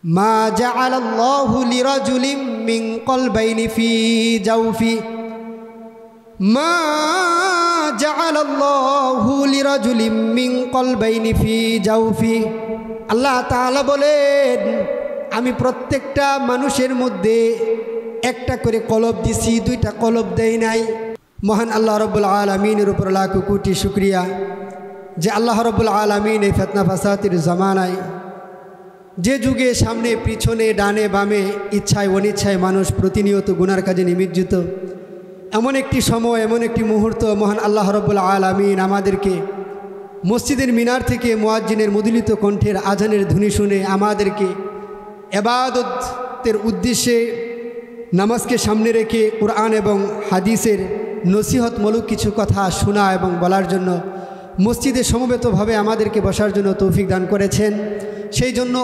মা জাআলাল্লাহু লিরাজুলিম মিন কলবাইনি ফি জাওফি মা জাআলাল্লাহু লিরাজুলিম মিন কলবাইনি ফি জাওফি। আল্লাহ তাআলা বলেন, আমি প্রত্যেকটা মানুষের মধ্যে একটা করে কলব দিছি, দুইটা কলব দেই নাই। মহান আল্লাহ রব্বুল আলামিনের উপর লাখ কোটি শুকরিয়া যে আল্লাহ রব্বুল আলামিন এই ফিতনা ফাসাদের জামানায়, যে যুগে সামনে পিছনে ডানে বামে ইচ্ছায় অনিচ্ছায় মানুষ প্রতিনিয়ত গুনার কাজে নিমজ্জিত, এমন একটি সময়, এমন একটি মুহূর্ত মহান আল্লাহ রব্বুল আলামিন আমাদেরকে মসজিদের মিনার থেকে মুয়াজ্জিনের মধুলিত কণ্ঠের আজানের ধ্বনি শুনে আমাদেরকে ইবাদতের উদ্দেশ্যে নামাজকে সামনে রেখে কুরআন এবং হাদিসের নসিহতমূলক কিছু কথা শোনা এবং বলার জন্য মসজিদে সমবেতভাবে আমাদেরকে বসার জন্য তৌফিক দান করেছেন। সেই জন্য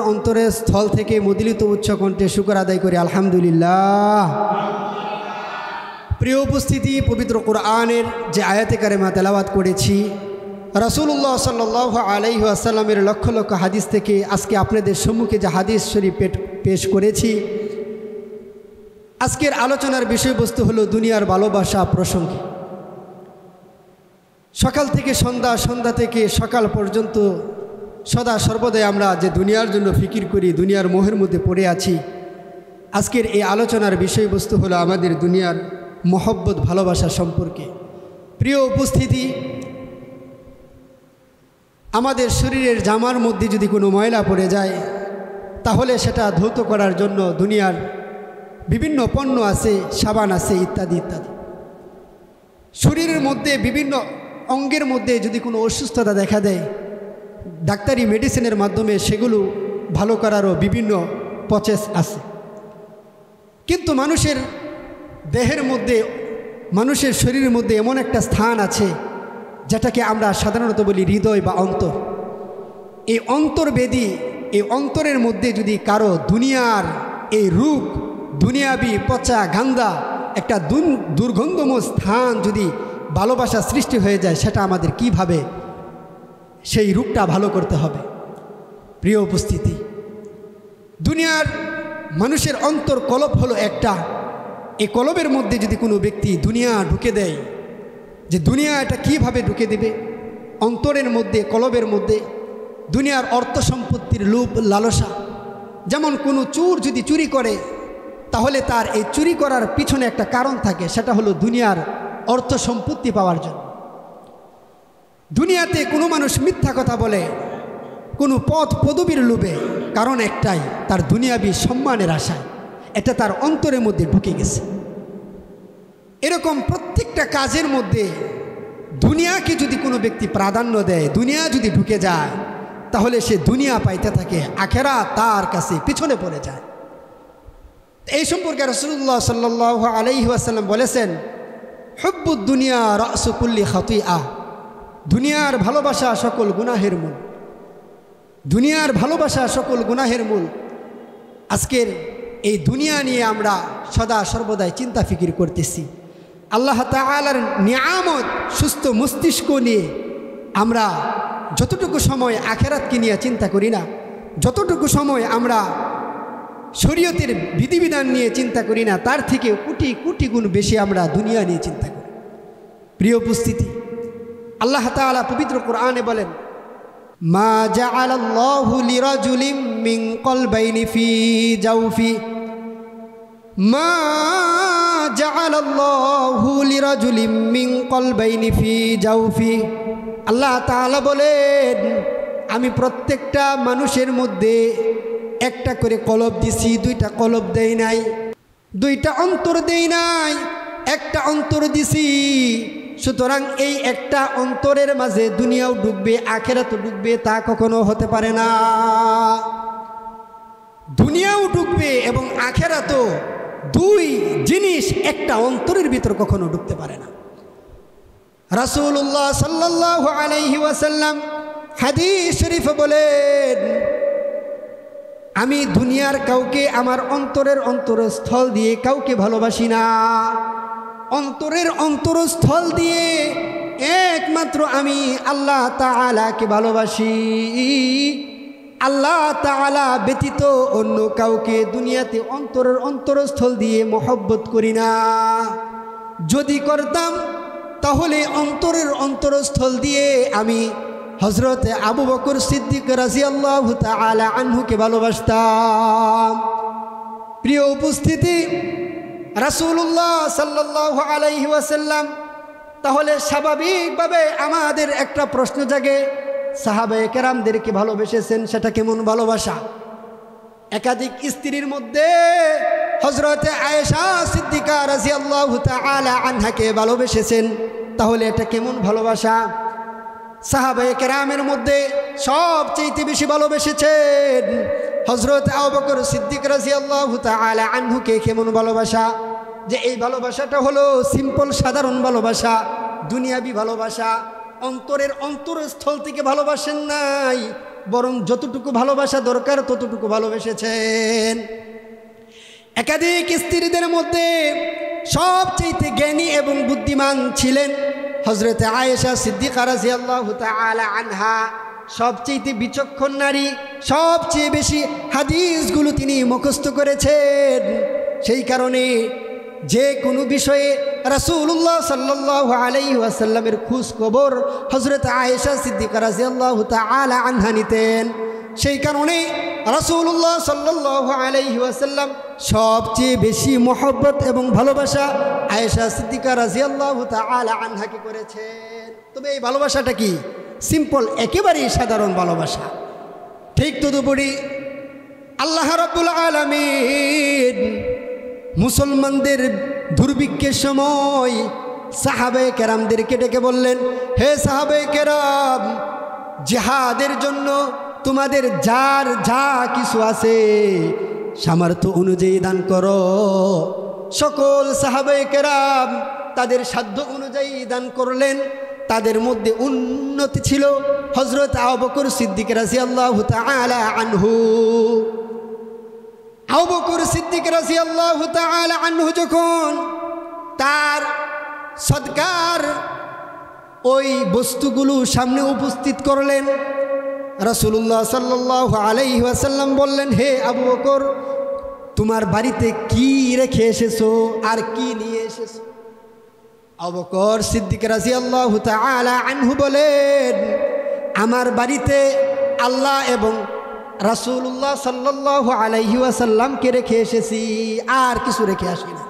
অন্তরের স্থল থেকে মধুলিত উচ্চ কণ্ঠে শুকর আদায় করি আলহামদুলিল্লাহ। প্রিয় উপস্থিতি, পবিত্র কুরআনের যে আয়াতে কারিমা তেলাওয়াত করেছি, রাসূলুল্লাহ সাল্লাল্লাহু আলাইহি ওয়াসাল্লামের লক্ষ লক্ষ হাদিস থেকে আজকে আপনাদের সম্মুখে যে হাদিস শরীফ পেশ করেছি, আজকের আলোচনার বিষয়বস্তু হলো দুনিয়ার ভালোবাসা প্রসঙ্গে। সকাল থেকে সন্ধ্যা, সন্ধ্যা থেকে সকাল পর্যন্ত সদা সর্বদাই আমরা যে দুনিয়ার জন্য ফিকির করি, দুনিয়ার মোহের মধ্যে পড়ে আছি। আজকের এই আলোচনার বিষয়বস্তু হলো আমাদের দুনিয়ার মহব্বত, ভালোবাসা সম্পর্কে। প্রিয় উপস্থিতি, আমাদের শরীরের জামার মধ্যে যদি কোনো ময়লা পড়ে যায়, তাহলে সেটা ধৌত করার জন্য দুনিয়ার বিভিন্ন পণ্য আছে, সাবান আছে, ইত্যাদি ইত্যাদি। শরীরের মধ্যে বিভিন্ন অঙ্গের মধ্যে যদি কোনো অসুস্থতা দেখা দেয়, ডাক্তারি মেডিসিনের মাধ্যমে সেগুলো ভালো করারও বিভিন্ন প্রসেস আছে। কিন্তু মানুষের দেহের মধ্যে, মানুষের শরীরের মধ্যে এমন একটা স্থান আছে যেটাকে আমরা সাধারণত বলি হৃদয় বা অন্তর। এই অন্তর্বেদী, এই অন্তরের মধ্যে যদি কারো দুনিয়ার এই রূপ, দুনিয়াবি পচা গান্দা একটা দুর্গন্ধময় স্থান যদি ভালোবাসা সৃষ্টি হয়ে যায়, সেটা আমাদের কিভাবে সেই রূপটা ভালো করতে হবে। প্রিয় উপস্থিতি, দুনিয়ার মানুষের অন্তর কলব হলো একটা। এই কলবের মধ্যে যদি কোনো ব্যক্তি দুনিয়া ঢুকে দেয়, যে দুনিয়া এটা কিভাবে ঢুকে দেবে, অন্তরের মধ্যে, কলবের মধ্যে দুনিয়ার অর্থ সম্পত্তির লোভ লালসা। যেমন কোনো চোর যদি চুরি করে, তাহলে তার এই চুরি করার পিছনে একটা কারণ থাকে, সেটা হলো দুনিয়ার অর্থ সম্পত্তি পাওয়ার জন্য। দুনিয়াতে কোনো মানুষ মিথ্যা কথা বলে কোনো পদ পদবীর লোভে, কারণ একটাই, তার দুনিয়াবি সম্মানের আশায়। এটা তার অন্তরের মধ্যে ঢুকে গেছে। এরকম প্রত্যেকটা কাজের মধ্যে দুনিয়াকে যদি কোনো ব্যক্তি প্রাধান্য দেয়, দুনিয়া যদি ঢুকে যায়, তাহলে সে দুনিয়া পাইতে থাকে, আখিরাত তার কাছে পিছনে পড়ে যায়। এই সম্পর্কে রাসূলুল্লাহ সাল্লাল্লাহু আলাইহি ওয়াসাল্লাম বলেছেন, হুব্বুদ দুনিয়া রাসু কুল্লি খাতিআহ। দুনিয়ার ভালোবাসা সকল গুনাহের মূল। দুনিয়ার ভালোবাসা সকল গুনাহের মূল। আজকের এই দুনিয়া নিয়ে আমরা সদা সর্বদাই চিন্তা ফিকির করতেছি। আল্লাহ তাআলার নিয়ামত, সুস্থ মস্তিষ্ক নিয়ে আমরা যতটুকু সময় আখিরাতকে নিয়ে চিন্তা করি না, যতটুকু সময় আমরা শরীয়তের বিধিবিধান নিয়ে চিন্তা করি না, তার থেকে কোটি কোটি গুণ বেশি আমরা দুনিয়া নিয়ে চিন্তা করি। প্রিয় উপস্থিতি, আল্লাহ তাআলা পবিত্র কোরআনে বলেন, মা জাআলাল্লাহু লিরাজুলিম মিন কলবাইনি ফি জাওফি মা জাআলাল্লাহু লিরাজুলিম মিন কলবাইনি ফি জাওফি। আল্লাহ তাআলা বলেন, আমি প্রত্যেকটা মানুষের মধ্যে একটা করে কলব দিছি, দুইটা কলব দেই নাই, দুইটা অন্তর দেই নাই, একটা অন্তর দিছি। সুতরাং এই একটা অন্তরের মাঝে দুনিয়াও ঢুকবে, আখিরাতও ঢুকবে, তা কখনো হতে পারে না। দুনিয়াও ঢুকবে এবং আখিরাতও, দুই জিনিস একটা অন্তরের ভিতর কখনো ঢুকতে পারে না। রাসূলুল্লাহ সাল্লাল্লাহু আলাইহি ওয়াসাল্লাম হাদিস শরীফে বলেন, আমি দুনিয়ার কাউকে আমার অন্তরস্থল দিয়ে কাউকে ভালোবাসি না। অন্তরের অন্তরস্থল দিয়ে একমাত্র আমি আল্লাহ তাআলাকে ভালোবাসি। আল্লাহ তাআলা ব্যতীত অন্য কাউকে দুনিয়াতে অন্তরের অন্তরস্থল দিয়ে মহব্বত করি না। যদি করতাম তাহলে অন্তরের অন্তরস্থল দিয়ে আমি হযরতে আবু বকর সিদ্দিক রাদিয়াল্লাহু তাআলা আনহুকে ভালোবাসতাম। প্রিয় উপস্থিতি, রাসূলুল্লাহ সাল্লাল্লাহু আলাইহি ওয়াসাল্লাম তাহলে স্বাভাবিকভাবে আমাদের একটা প্রশ্ন জাগে, সাহাবায়ে কেরামদেরকে ভালোবেসেছেন, সেটা কেমন ভালোবাসা? একাধিক স্ত্রীর মধ্যে হযরতে আয়েশা সিদ্দিকা রাদিয়াল্লাহু তাআলা আনহাকে ভালোবেসেছেন, তাহলে এটা কেমন ভালোবাসা? সাহাবায়ে কেরামের মধ্যে সবচেয়ে বেশি ভালোবেসেছেন হযরত আবু বকর সিদ্দিক রাদিয়াল্লাহু তাআলা আনহুকে। কেমন ভালোবাসা? যে এই ভালোবাসাটা হলো সিম্পল সাধারণ ভালোবাসা, দুনিয়াবি ভালোবাসা, অন্তরের অন্তরস্থল থেকে ভালোবাসেন নাই, বরং যতটুকু ভালোবাসা দরকার ততটুকু ভালোবেসেছেন। একাধিক স্ত্রীদের মধ্যে সবচেয়ে জ্ঞানী এবং বুদ্ধিমান ছিলেন হযরতে আয়েশা সিদ্দিকা রাদিয়াল্লাহু তাআলা আনহা। সবচেয়ে বিচক্ষণ নারী, সবচেয়ে বেশি হাদিসগুলো তিনি মুখস্থ করেছেন। সেই কারণে যে কোনো বিষয়ে রাসূলুল্লাহ সাল্লাল্লাহু আলাইহি ওয়াসাল্লামের খোঁজ খবর হযরত আয়েশা সিদ্দিকা রাদিয়াল্লাহু তাআলা আনহা নিতেন। সেই কারণে রাসূলুল্লাহ সাল্লাল্লাহু আলাইহি ওয়াসাল্লাম সবচেয়ে বেশি মহব্বত এবং ভালোবাসা আয়েশা সিদ্দিকা রাদিয়াল্লাহু তাআলা আনহাকে করেছেন। তবে এই ভালোবাসাটা কি? সিম্পল, একেবারেই সাধারণ ভালোবাসা। ঠিক তদুপরি আল্লাহ রাব্বুল আলামিন মুসলমানদের দুর্ভিক্ষের সময় সাহাবায়ে কেরামদেরকে ডেকে বললেন, হে সাহাবায়ে কেরাম, জিহাদের জন্য তোমাদের যার যা কিছু আছে সামর্থ্য অনুযায়ী দান করো। সকল সাহাবায়ে কেরাম তাদের সাধ্য অনুযায়ী দান করলেন। তাদের মধ্যে উন্নতি ছিল হযরত আবু বকর সিদ্দিক রাদিয়াল্লাহু তাআলা আনহু। আবু বকর সিদ্দিক রাদিয়াল্লাহু তাআলা আনহু যখন তার সদকার ওই বস্তুগুলো সামনে উপস্থিত করলেন, রাসূলুল্লাহ সাল্লাল্লাহু আলাইহি ওয়াসাল্লাম বললেন, হে আবু বকর, তোমার বাড়িতে কি রেখে এসেছো আর কি নিয়ে এসেছো? আবু বকর সিদ্দিক রাদিয়াল্লাহু তাআলা আনহু বলেন, আমার বাড়িতে আল্লাহ এবং রাসূলুল্লাহ সাল্লাল্লাহু আলাইহি ওয়াসাল্লামকে রেখে এসেছি, আর কিছু রেখে আসি না,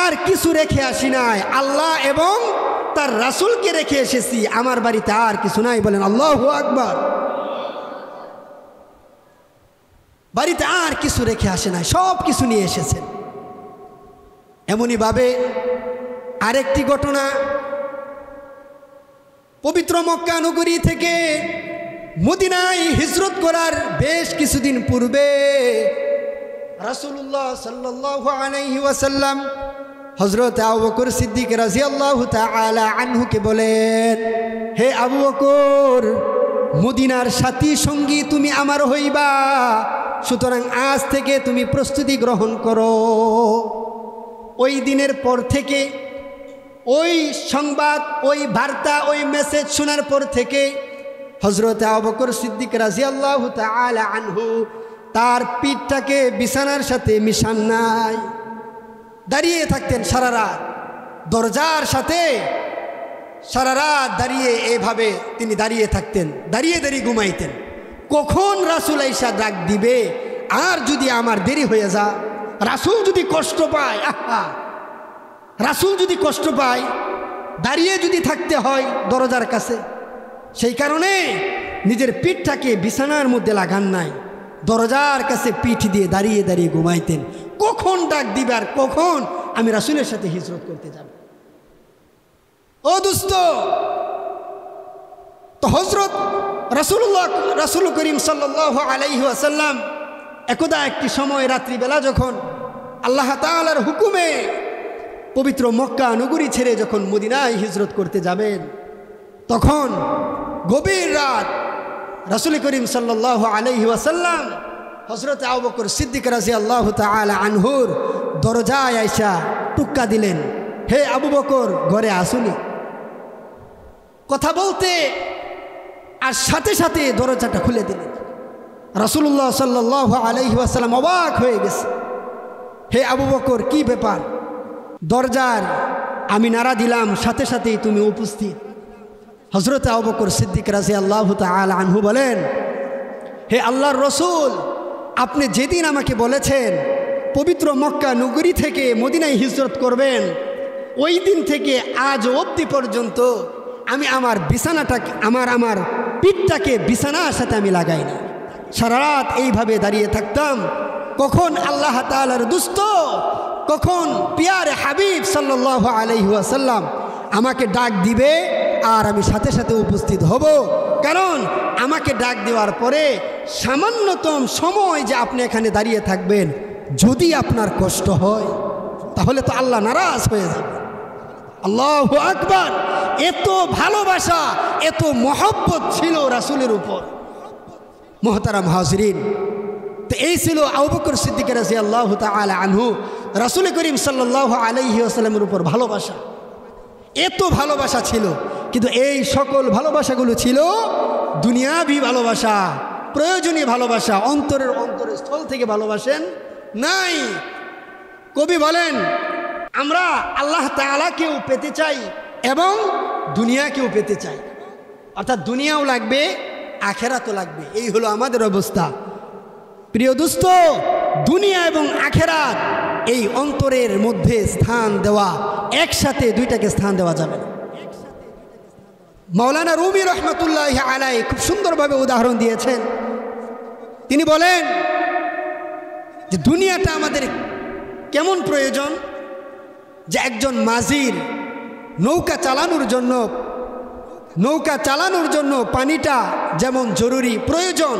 আর কিছু রেখে আসি নাই। আল্লাহ এবং তার রাসূলকে রেখে এসেছি, আমার বাড়িতে আর কিছু নাই। বলেন আল্লাহু আকবার। বাড়িতে আর কিছু রেখে আসে নাই, সব কিছু নিয়ে এসেছেন। এমনিভাবে আরেকটি ঘটনা, পবিত্র মক্কা নগরী থেকে মদিনায় হিজরত করার বেশ কিছুদিন পূর্বে রাসূলুল্লাহ সাল্লাল্লাহু আলাইহি ওয়াসাল্লাম হযরত আবু বকর সিদ্দিক রাদিয়াল্লাহু তাআলা আনহুকে বলেন, হে আবু বকর, মদিনার সাথী সঙ্গী তুমি আমার হইবা, সুতরাং আজ থেকে তুমি প্রস্তুতি গ্রহণ করো। ওই দিনের পর থেকে ওই সংবাদ, ওই বার্তা, ওই মেসেজ শোনার পর থেকে হযরত আবু বকর সিদ্দিক রাদিয়াল্লাহু তাআলা আনহু তার পিঠটাকে বিছানার সাথে মিশান নাই, দাঁড়িয়ে থাকতেন সারা রাত, দরজার সাথে সারা রাত দাঁড়িয়ে এভাবে তিনি দাঁড়িয়ে থাকতেন, দাঁড়িয়ে দাঁড়িয়ে ঘুমাইতেন। কখন রাসূল আইসা ডাক দিবে, আর যদি আমার দেরি হয়ে যা, রাসূল যদি কষ্ট পায়, রাসূল যদি কষ্ট পায়, দাঁড়িয়ে যদি থাকতে হয় দরজার কাছে, সেই কারণে নিজের পিঠটাকে বিছানার মধ্যে লাগান নাই, দরজার কাছে পিঠ দিয়ে দাঁড়িয়ে দাঁড়িয়ে ঘুমাইতেন। কখন ডাক দিবে আর কখন আমি রাসূলের সাথে হিজরত করতে যাব। ও দোস্ত, তো হযরত রাসূল করিম সাল্লাল্লাহু আলাইহি ওয়াসাল্লাম একদা একটি সময় রাত্রিবেলা যখন আল্লাহ তাআলার হুকুমে পবিত্র মক্কা নগরী ছেড়ে যখন মদিনায় হিজরত করতে যাবেন, তখন গভীর রাত রাসূল করিম সাল্লাল্লাহু আলাইহি ওয়াসাল্লাম হযরত আবু বকর সিদ্দিক রাদিয়াল্লাহু তাআলা আনহুর দরজায় আইসা টুক্কা দিলেন, হে আবু বকর, ঘরে আসুনি। কথা বলতে আর সাথে সাথে দরজাটা খুলে দিলেন। রাসূলুল্লাহ সাল্লাল্লাহু আলাইহি ওয়াসাল্লাম অবাক হয়ে গেছে। হে আবু বকর, কি ব্যাপার? দরজার আমি নাড়া দিলাম, সাথে সাথেই তুমি উপস্থিত। হযরত আবু বকর সিদ্দিক রাদিয়াল্লাহু তাআলা আনহু বলেন, হে আল্লাহর রসূল, আপনি যেদিন আমাকে বলেছেন পবিত্র মক্কা নগরী থেকে মদিনায় হিজরত করবেন, ওই দিন থেকে আজ অবধি পর্যন্ত আমি আমার বিছানাটাকে আমার পিঠটাকে বিছানার সাথে আমি লাগাই না। সারা রাত এইভাবে দাঁড়িয়ে থাকতাম। কখন আল্লাহ তাআলার দুস্ত, কখন পিয়ারে হাবিব সাল্লাল্লাহু আলাইহি ওয়াসাল্লাম আমাকে ডাক দিবে আর আমি সাথে সাথে উপস্থিত হব। কারণ আমাকে ডাক দেওয়ার পরে সামান্যতম সময় যে আপনি এখানে দাঁড়িয়ে থাকবেন, যদি আপনার কষ্ট হয় তাহলে তো আল্লাহ নারাজ হয়ে যাবে। আল্লাহু আকবার! এত ভালোবাসা, এত মহব্বত ছিল রাসূলের উপর। মুহতারাম হাজরিন, তো এই ছিল আবু বকর সিদ্দিক রাদিয়াল্লাহু তাআলা আনহু, রাসূল করিম সাল্লাল্লাহু আলাইহি ওয়াসাল্লামের উপর ভালোবাসা। এত ভালোবাসা ছিল, কিন্তু এই সকল ভালোবাসাগুলো ছিল দুনিয়াবি ভালোবাসা, প্রয়োজনীয় ভালোবাসা, অন্তরের স্থল থেকে ভালোবাসেন নাই। কবি বলেন, আমরা আল্লাহ তাআলাকেও পেতে চাই এবং দুনিয়াকেও পেতে চাই, অর্থাৎ দুনিয়াও লাগবে, আখেরাতও লাগবে। এই হলো আমাদের অবস্থা। প্রিয় দোস্ত, দুনিয়া এবং আখেরাত এই অন্তরের মধ্যে স্থান দেওয়া, একসাথে দুইটাকে স্থান দেওয়া যাবে না। মাওলানা রুমি রহমতুল্লাহি আলাইহি খুব সুন্দরভাবে উদাহরণ দিয়েছেন। তিনি বলেন যে দুনিয়াটা আমাদের কেমন প্রয়োজন, যে একজন মাঝির নৌকা চালানোর জন্য পানিটা যেমন জরুরি প্রয়োজন,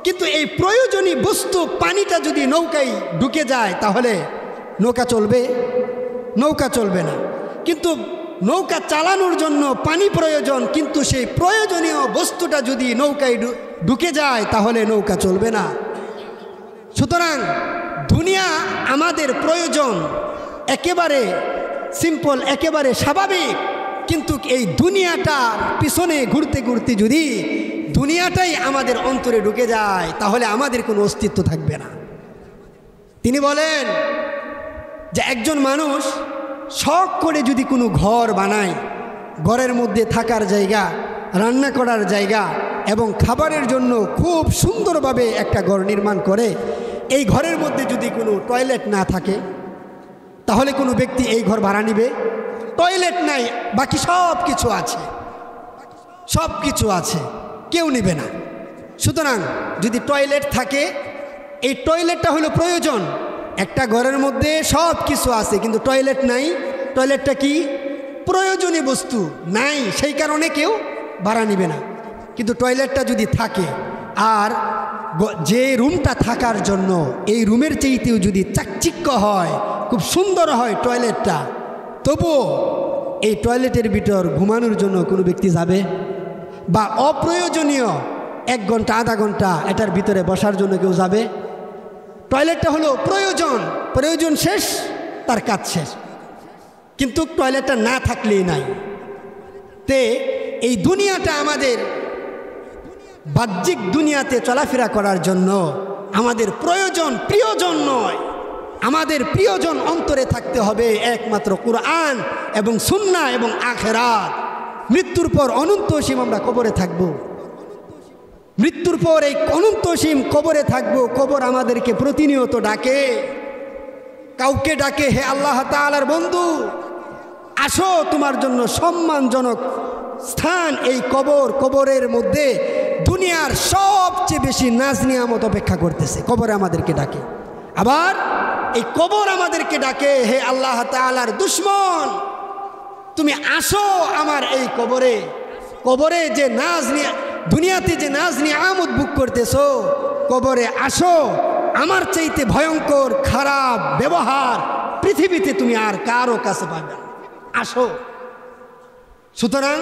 কিন্তু এই প্রয়োজনীয় বস্তু পানিটা যদি নৌকায় ঢুকে যায় তাহলে নৌকা চলবে? নৌকা চলবে না। কিন্তু নৌকা চালানোর জন্য পানি প্রয়োজন, কিন্তু সেই প্রয়োজনীয় বস্তুটা যদি নৌকায় ঢুকে যায় তাহলে নৌকা চলবে না। সুতরাং দুনিয়া আমাদের প্রয়োজন, একেবারে সিম্পল, একেবারে স্বাভাবিক। কিন্তু এই দুনিয়াটার পিছনে ঘুরতে ঘুরতে যদি দুনিয়াটাই আমাদের অন্তরে ঢুকে যায় তাহলে আমাদের কোনো অস্তিত্ব থাকবে না। তিনি বলেন যে একজন মানুষ শখ করে যদি কোনো ঘর বানায়, ঘরের মধ্যে থাকার জায়গা, রান্না করার জায়গা এবং খাবারের জন্য খুব সুন্দরভাবে একটা ঘর নির্মাণ করে, এই ঘরের মধ্যে যদি কোনো টয়লেট না থাকে তাহলে কোনো ব্যক্তি এই ঘর ভাড়া নিবে? টয়লেট নাই, বাকি সব কিছু আছে, কেউ নেবে না। সুতরাং যদি টয়লেট থাকে, এই টয়লেটটা হলো প্রয়োজন। একটা ঘরের মধ্যে সব কিছু আছে কিন্তু টয়লেট নাই, টয়লেটটা কি প্রয়োজনীয় বস্তু নাই, সেই কারণে কেউ ভাড়া নিবে না। কিন্তু টয়লেটটা যদি থাকে আর যে রুমটা থাকার জন্য এই রুমের চাইতেও যদি চাকচিক্য হয়, খুব সুন্দর হয় টয়লেটটা, তবুও এই টয়লেটের ভিতর ঘুমানোর জন্য কোনো ব্যক্তি যাবে? বা অপ্রয়োজনীয় 1 ঘন্টা আধা ঘন্টা এটার ভিতরে বসার জন্য কেউ যাবে? টয়লেটটা হলো প্রয়োজন শেষ, তার কাজ শেষ। কিন্তু টয়লেটটা না থাকলেই নাই। তে এই দুনিয়াটা আমাদের বাহ্যিক দুনিয়াতে চলাফেরা করার জন্য আমাদের প্রিয়জন নয়। আমাদের প্রিয়জন অন্তরে থাকতে হবে একমাত্র কুরআন এবং সুন্নাহ এবং আখিরাত। মৃত্যুর পর অনন্ত অসীম আমরা কবরে থাকব। মৃত্যুর পর এই অনন্ত অসীম কবরে থাকব। কবর আমাদেরকে প্রতিনিয়ত ডাকে, কাউকে ডাকে, হে আল্লাহ তাআলার বন্ধু, আসো, তোমার জন্য সম্মানজনক স্থান এই কবর। কবরের মধ্যে দুনিয়ার সবচেয়ে বেশি নাজ নিয়ামত অপেক্ষা করতেছে। কবরে আমাদেরকে ডাকে। আবার এই কবর আমাদেরকে ডাকে, হে আল্লাহ তাআলার দুশমন, তুমি আসো আমার এই কবরে। কবরে যে দুনিয়াতে যে নাজ নিয়ামত ভোগ করতেছো, কবরে আসো। আমার চাইতে ভয়ঙ্কর খারাপ ব্যবহার পৃথিবীতে তুমি আর কারো কাছে পাবে না, আসো। সুতরাং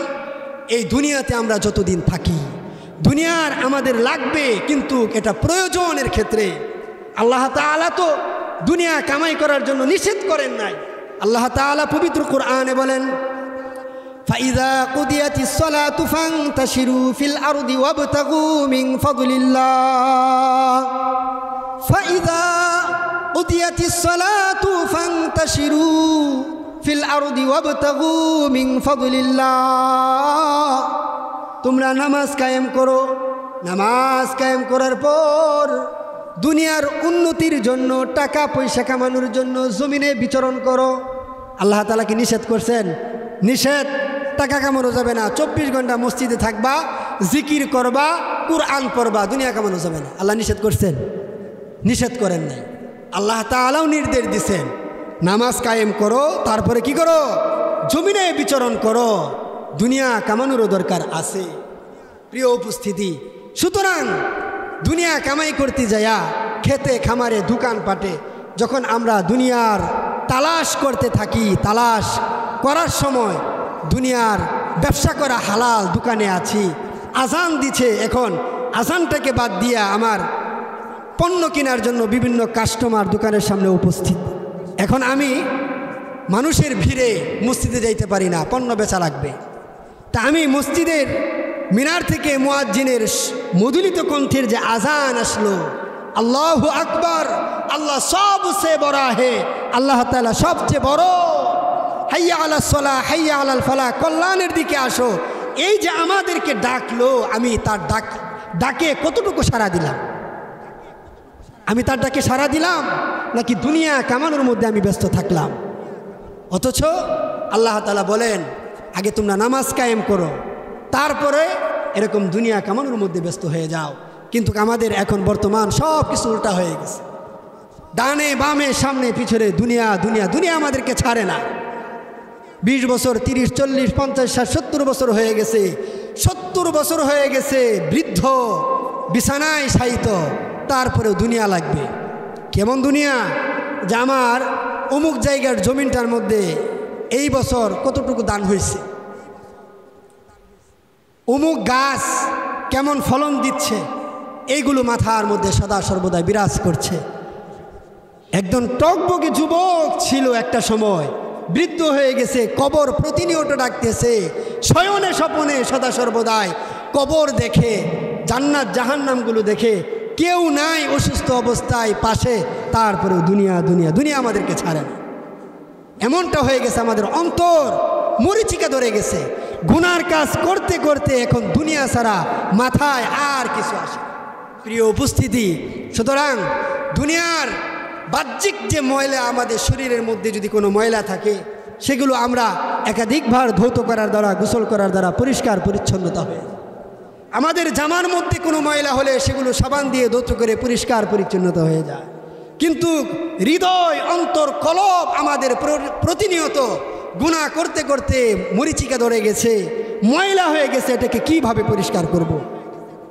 এই দুনিয়াতে আমরা যতদিন থাকি, দুনিয়ার আমাদের লাগবে, কিন্তু এটা প্রয়োজনের ক্ষেত্রে। আল্লাহ তাআলা তো দুনিয়া কামাই করার জন্য নিষেধ করেন নাই। আল্লাহ তাআলা পবিত্র কোরআনে বলেন, ফাইযা কুদিয়াতিস সালাতু ফান্তাশিরু ফিল আরদি ওয়াবতাগু মিন ফাদলিল্লাহ ফাইযা কুদিয়াতিস সালাতু ফান্তাশিরু ফিল আরদি ওয়াবতাগু মিন ফাদলিল্লাহ। তোমরা নামাজ কায়েম করো, নামাজ কায়েম করার পর দুনিয়ার উন্নতির জন্য, টাকা পয়সা কামানোর জন্য জমিনে বিচরণ করো। আল্লাহ তাআলা কি নিষেধ করছেন? নিষেধ। টাকা কামানো যাবে না, 24 ঘন্টা মসজিদে থাকবা, জিকির করবা, কুরআন পড়বা, দুনিয়া কামানো যাবে না। আল্লাহ নিষেধ করছেন? নিষেধ করেন নাই। আল্লাহ তাআলাও নির্দেশ দিছেন নামাজ কায়েম করো, তারপরে কি করো? জমিনে বিচরণ করো। দুনিয়া কামানোরও দরকার আছে। প্রিয় উপস্থিতি, সুতরাং দুনিয়া কামাই করতে যায়া খেতে খামারে দোকানপাটে যখন আমরা দুনিয়ার তালাশ করতে থাকি, তালাশ করার সময় দুনিয়ার ব্যবসা করা হালাল, দোকানে আছি, আজান দিছে, এখন আজানটাকে বাদ দিয়া আমার পণ্য কেনার জন্য বিভিন্ন কাস্টমার দোকানের সামনে উপস্থিত। এখন আমি মানুষের ভিড়ে মসজিদে যাইতে পারি না, পণ্য বেচা লাগবে। তা আমি মসজিদের মিনার থেকে মুয়াজ্জিনের মধুলিত কণ্ঠের যে আজান আসলো, আল্লাহু আকবার, আল্লাহ সবচেয়ে বড় হে, আল্লাহ তাআলা সবচেয়ে বড়, হাইয়া আলাস সালাহ হাইয়া আলাল ফালাহ, কল্যাণের দিকে আসো, এই যে আমাদেরকে ডাকলো, আমি তার ডাকে কতটুকু সাড়া দিলাম? আমি তার ডাকে সাড়া দিলাম নাকি দুনিয়া কামানোর মধ্যে আমি ব্যস্ত থাকলাম? অথচ আল্লাহ তাআলা বলেন আগে তোমরা নামাজ কায়েম করো, তারপরে এরকম দুনিয়া কামানোর মধ্যে ব্যস্ত হয়ে যাও। কিন্তু আমাদের এখন বর্তমান সব কিছু উল্টা হয়ে গেছে। ডানে বামে সামনে পিছনে দুনিয়া দুনিয়া দুনিয়া আমাদেরকে ছাড়ে না। 20 বছর 30 40 50 60 70 বছর হয়ে গেছে, 70 বছর হয়ে গেছে বৃদ্ধ, বিছানায় শায়িত, তারপরেও দুনিয়া লাগবে। কেমন দুনিয়া? যে আমার অমুক জায়গার জমিনটার মধ্যে এই বছর কতটুকু দান হয়েছে, অমুক গাছ কেমন ফলন দিচ্ছে, এইগুলো মাথার মধ্যে সদা সর্বদা বিরাজ করছে। একজন টকবকে যুবক ছিল একটা সময়, বৃদ্ধ হয়ে গেছে, কবর প্রতিনিয়ত ডাকতেছে, শয়নে স্বপনে সদা সর্বদাই কবর দেখে, জান্নাত জাহান্নামগুলো দেখে, কেউ নাই অসুস্থ অবস্থায় পাশে, তারপরেও দুনিয়া দুনিয়া দুনিয়া আমাদেরকে ছাড়ে না। এমনটা হয়ে গেছে, আমাদের অন্তর মরিচিকা ধরে গেছে। গুনার কাজ করতে করতে এখন দুনিয়া ছাড়া মাথায় আর কিছু আসে। প্রিয় উপস্থিতি, সুতরাং দুনিয়ার বাহ্যিক যে ময়লা আমাদের শরীরের মধ্যে যদি কোনো ময়লা থাকে, সেগুলো আমরা একাধিকবার ধৌত করার দ্বারা, গোসল করার দ্বারা পরিষ্কার পরিচ্ছন্নতা হয়ে যায়। আমাদের জামার মধ্যে কোনো ময়লা হলে সেগুলো সাবান দিয়ে ধৌত করে পরিষ্কার পরিচ্ছন্নতা হয়ে যায়। কিন্তু হৃদয়, অন্তর, কলব আমাদের প্রতিনিয়ত গুনাহ করতে করতে মরিচিকা ধরে গেছে, ময়লা হয়ে গেছে। এটাকে কিভাবে পরিষ্কার করব?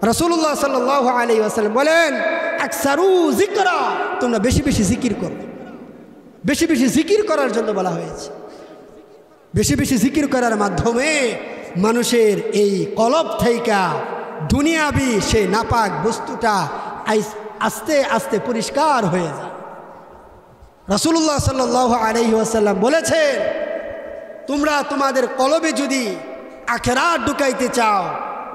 রাসূলুল্লাহ সাল্লাল্লাহু আলাইহি ওয়াসাল্লাম বলেন, আকসারু যিকরা, তোমরা বেশি বেশি জিকির করো। বেশি বেশি জিকির করার জন্য বলা হয়েছে। বেশি বেশি জিকির করার মাধ্যমে মানুষের এই কলব থেকে দুনিয়াবি সে নাপাক বস্তুটা আস্তে আস্তে পরিষ্কার হয়ে যায়। রাসূলুল্লাহ সাল্লাল্লাহু আলাইহি ওয়াসাল্লাম বলেছেন, তোমরা তোমাদের কলবে যদি আখিরাত ঢুকাইতে চাও,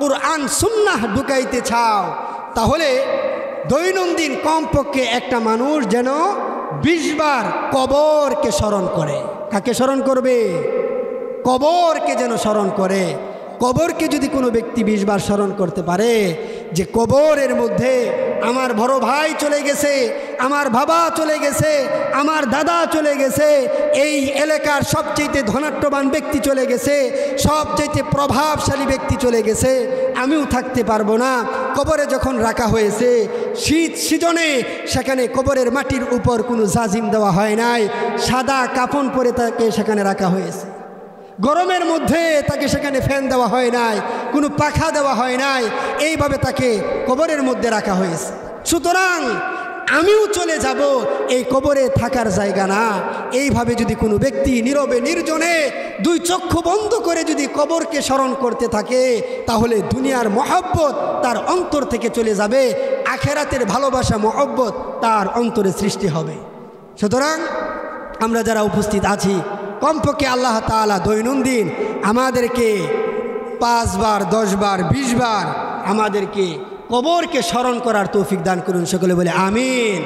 কুরআন সুন্নাহ ঢুকাইতে চাও, তাহলে দৈনন্দিন কমপক্ষে একটা মানুষ যেন 20 বার কবরকে স্মরণ করে। কাকে স্মরণ করবে? কবরকে যেন স্মরণ করে। কবরকে যদি কোনো ব্যক্তি 20 বার স্মরণ করতে পারে, যে কবরের মধ্যে আমার বড় ভাই চলে গেছে, আমার বাবা চলে গেছে, আমার দাদা চলে গেছে, এই এলাকার সবচেয়ে ধনাঢ্যবান ব্যক্তি চলে গেছে, সবচেয়ে প্রভাবশালী ব্যক্তি চলে গেছে, আমিও থাকতে পারবো না। কবরে যখন রাখা হয়েছে, শীত সিজনে সেখানে কবরের মাটির উপর কোনো জাজিম দেওয়া হয় নাই, সাদা কাফন পরে তাকে সেখানে রাখা হয়েছে। গরমের মধ্যে তাকে সেখানে ফ্যান দেওয়া হয় নাই, কোনো পাখা দেওয়া হয় নাই, এইভাবে তাকে কবরের মধ্যে রাখা হয়েছে। সুতরাং আমিও চলে যাব, এই কবরে থাকার জায়গা না। এইভাবে যদি কোনো ব্যক্তি নীরবে নির্জনে 2 চক্ষু বন্ধ করে যদি কবরকে স্মরণ করতে থাকে, তাহলে দুনিয়ার মহব্বত তার অন্তর থেকে চলে যাবে, আখেরাতের ভালোবাসা মহব্বত তার অন্তরে সৃষ্টি হবে। সুতরাং আমরা যারা উপস্থিত আছি, কমপক্ষে আল্লাহ তাআলা দৈনন্দিন আমাদেরকে 5 বার 10 বার 20 বার আমাদেরকে কবরকে স্মরণ করার তৌফিক দান করুন। সকলে বলে আমিন।